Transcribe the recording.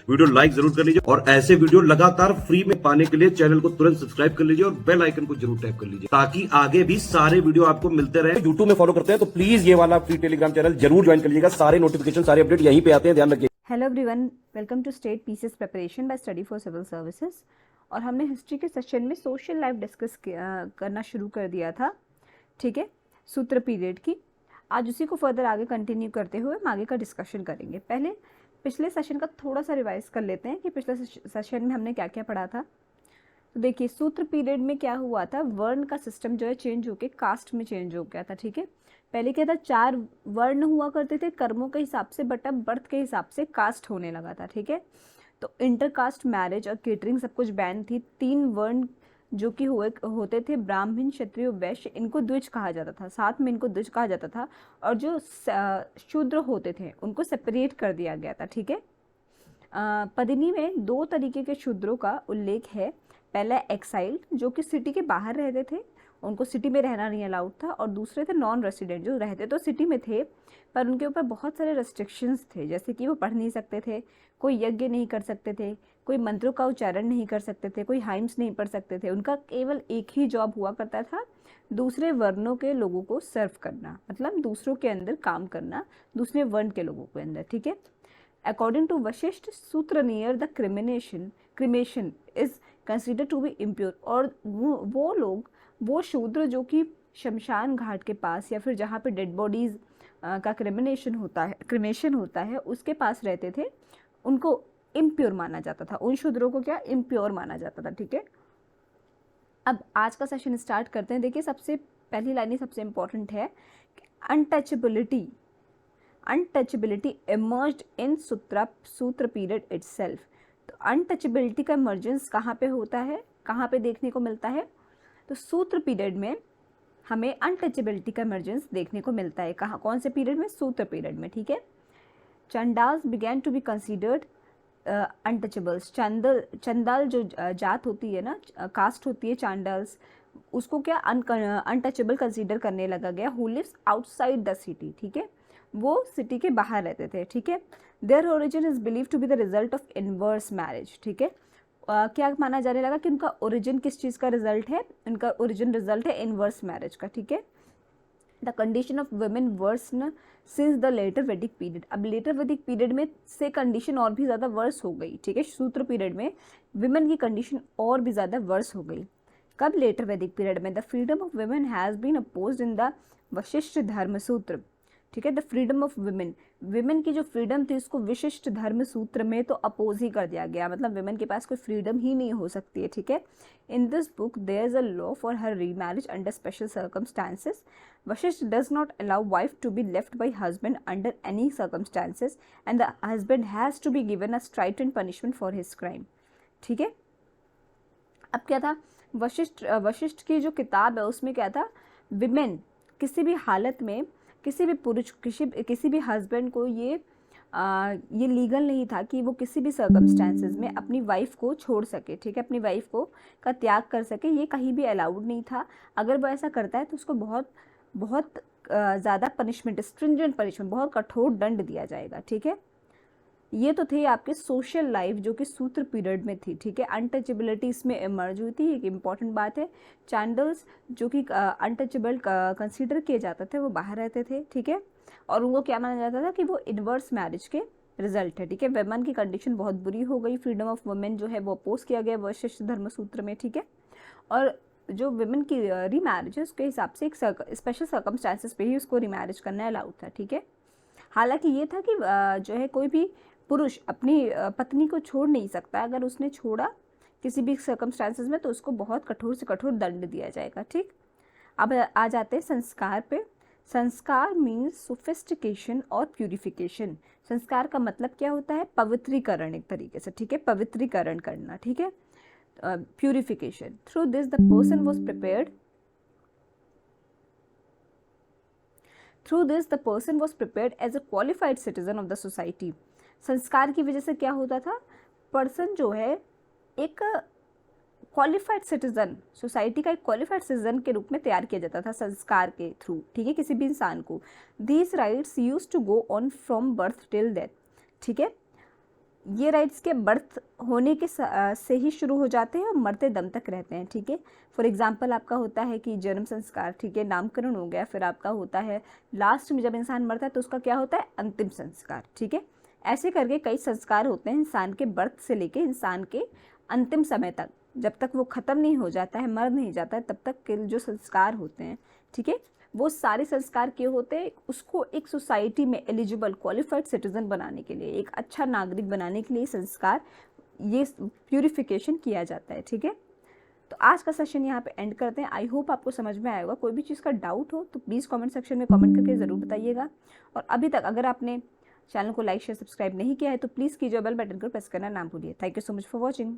Video like जरूर कर लीजिए और ऐसे वीडियो लगातार फ्री में पाने के लिए चैनल को तुरंत सब्सक्राइब कर लीजिए और बेल आइकन को जरूर टैप कर लीजिए ताकि आगे भी सारे वीडियो आपको मिलते रहे। यूट्यूब में फॉलो करते हैं तो प्लीज ये वाला फ्री टेलीग्राम चैनल जरूर ज्वाइन कर लीजिएगा। सारे नोटिफिकेशन सारे अपडेट यहीं पे आते हैं, ध्यान रखिए। Hello everyone, welcome to state PCS preparation by study for civil services. और हमने हिस्ट्री के सेशन में सोशल लाइफ डिस्कस करना शुरू कर दिया था, ठीक है, सूत्र पीरियड की। आज उसी को फर्दर आगे कंटिन्यू करते हुए हम आगे का डिस्कशन करेंगे। पहले पिछले सेशन का थोड़ा सा रिवाइज कर लेते हैं कि पिछले सेशन में हमने क्या क्या पढ़ा था। तो देखिए, सूत्र पीरियड में क्या हुआ था, वर्ण का सिस्टम जो है चेंज होके कास्ट में चेंज हो गया था, ठीक है। पहले क्या था, 4 वर्ण हुआ करते थे कर्मों के हिसाब से, बट अब बर्थ के हिसाब से कास्ट होने लगा था, ठीक है। तो इंटरकास्ट मैरिज और केटरिंग सब कुछ बैन थी। 3 वर्ण जो कि होते थे, ब्राह्मण, क्षत्रिय, वैश्य, इनको द्विज कहा जाता था, साथ में इनको द्विज कहा जाता था। और जो शूद्र होते थे उनको सेपरेट कर दिया गया था, ठीक है। पदिनी में 2 तरीके के शूद्रों का उल्लेख है। पहला एक्साइल, जो कि सिटी के बाहर रहते थे, उनको सिटी में रहना नहीं अलाउड था। और दूसरे थे नॉन रेसिडेंट, जो रहते तो सिटी में थे पर उनके ऊपर बहुत सारे रेस्ट्रिक्शंस थे, जैसे कि वो पढ़ नहीं सकते थे, कोई यज्ञ नहीं कर सकते थे, कोई मंत्रों का उच्चारण नहीं कर सकते थे, कोई हाइम्स नहीं पढ़ सकते थे। उनका केवल एक ही जॉब हुआ करता था, दूसरे वर्णों के लोगों को सर्व करना, मतलब दूसरों के अंदर काम करना, दूसरे वर्ण के लोगों के अंदर, ठीक है। According to Vashishtha Sutra, near the cremation is consider to be impure. और वो लोग, वो शूद्र जो कि शमशान घाट के पास या फिर जहाँ पे डेड बॉडीज का क्रिमेशन होता है उसके पास रहते थे, उनको इम्प्योर माना जाता था। उन शूद्रों को क्या, इम्प्योर माना जाता था, ठीक है। अब आज का सेशन स्टार्ट करते हैं। देखिए, सबसे पहली लाइन ही सबसे इंपॉर्टेंट है, अनटचेबिलिटी इमर्ज्ड इन सूत्र पीरियड इटसेल्फ। तो अनटचेबिलिटी का इमर्जेंस कहाँ पे होता है, कहाँ पे देखने को मिलता है, तो सूत्र पीरियड में हमें अनटचेबिलिटी का इमर्जेंस देखने को मिलता है। कहाँ, कौन से पीरियड में, सूत्र पीरियड में, ठीक है। Chandals began to be considered untouchables. Chandal जो जात होती है ना, कास्ट होती है चांडाल्स, उसको क्या अनटचेबल कंसीडर करने लगा गया। Who lives outside the city, ठीक है, वो सिटी के बाहर रहते थे, ठीक है। Their origin is believe to be the result of inverse marriage, ठीक है। क्या माना जाने लगा कि उनका ओरिजिन किस चीज़ का रिजल्ट है, उनका ओरिजिन रिजल्ट है इनवर्स मैरिज का, ठीक है। The condition of women worsen since the later Vedic period. अब लेटर वैदिक पीरियड में से कंडीशन और भी ज़्यादा वर्स हो गई, ठीक है। सूत्र पीरियड में विमेन की कंडीशन और भी ज़्यादा वर्स हो गई। कब, लेटर वैदिक पीरियड में। The freedom of women has been opposed in the Vashishtha Dharma Sutra, ठीक है। The freedom of women, women की जो फ्रीडम थी उसको विशिष्ट धर्म सूत्र में तो अपोज ही कर दिया गया, मतलब विमेन के पास कोई फ्रीडम ही नहीं हो सकती है, ठीक है। In this book there is a law for her remarriage under special circumstances. Vasishtha does not allow wife to be left by husband under any circumstances and the husband has to be given a straightened punishment for his crime, ठीक है। अब क्या था, वशिष्ठ की जो किताब है उसमें क्या था, विमेन किसी भी हालत में, किसी भी पुरुष, किसी भी हस्बैंड को ये लीगल नहीं था कि वो किसी भी सर्कमस्टांसेस में अपनी वाइफ को छोड़ सके, ठीक है, अपनी वाइफ को का त्याग कर सके, ये कहीं भी अलाउड नहीं था। अगर वो ऐसा करता है तो उसको बहुत बहुत ज़्यादा पनिशमेंट, स्ट्रिंजेंट पनिशमेंट, बहुत कठोर दंड दिया जाएगा, ठीक है। ये तो थे आपके सोशल लाइफ जो कि सूत्र पीरियड में थी, ठीक है। अनटचेबिलिटी इसमें इमर्ज हुई थी, एक इम्पॉर्टेंट बात है। चैंडल्स जो कि अनटचेबल कंसीडर किए जाते थे, वो बाहर रहते थे, ठीक है। और उनको क्या माना जाता था कि वो इनवर्स मैरिज के रिजल्ट है, ठीक है। वेमन की कंडीशन बहुत बुरी हो गई, फ्रीडम ऑफ वुमेन जो है वो अपोज किया गया वशिष्ठ धर्म सूत्र में, ठीक है। और जो विमेन की रीमैरिज है उसके हिसाब से एक स्पेशल सर्कमस्टांसेस पे ही उसको रीमैरिज करना अलाउड था, ठीक है। हालांकि ये था कि जो है कोई भी पुरुष अपनी पत्नी को छोड़ नहीं सकता, अगर उसने छोड़ा किसी भी सर्कमस्टांसेस में तो उसको बहुत कठोर से कठोर दंड दिया जाएगा, ठीक। अब आ जाते हैं संस्कार पे। संस्कार मीन्स सोफिस्टिकेशन और प्यूरिफिकेशन। संस्कार का मतलब क्या होता है, पवित्रीकरण, एक तरीके से, ठीक है, पवित्रीकरण करना, ठीक है। Purification, through this the person was prepared Through this, the person was prepared as a qualified citizen of the society. संस्कार की वजह से क्या होता था, पर्सन जो है एक क्वालिफाइड सिटीजन, सोसाइटी का एक क्वालिफाइड सिटीजन के रूप में तैयार किया जाता था संस्कार के थ्रू, ठीक है, किसी भी इंसान को। These rights use to go on from birth till death, ठीक है। ये राइट्स के बर्थ होने के से ही शुरू हो जाते हैं और मरते दम तक रहते हैं, ठीक है। फॉर एग्जांपल आपका होता है कि जन्म संस्कार, ठीक है, नामकरण हो गया, फिर आपका होता है लास्ट में जब इंसान मरता है तो उसका क्या होता है, अंतिम संस्कार, ठीक है। ऐसे करके कई संस्कार होते हैं इंसान के बर्थ से लेके इंसान के अंतिम समय तक, जब तक वो ख़त्म नहीं हो जाता है, मर नहीं जाता है, तब तक के जो संस्कार होते हैं, ठीक है, वो सारे संस्कार क्यों होते हैं, उसको एक सोसाइटी में एलिजिबल क्वालिफाइड सिटीजन बनाने के लिए, एक अच्छा नागरिक बनाने के लिए संस्कार, ये प्यूरिफिकेशन किया जाता है, ठीक है। तो आज का सेशन यहाँ पे एंड करते हैं। आई होप आपको समझ में आया होगा। कोई भी चीज़ का डाउट हो तो प्लीज़ कमेंट सेक्शन में कमेंट करके ज़रूर बताइएगा। और अभी तक अगर आपने चैनल को लाइक शेयर सब्सक्राइब नहीं किया है तो प्लीज़ कीजिए, बेल बटन को प्रेस करना ना भूलिए। Thank you so much for watching.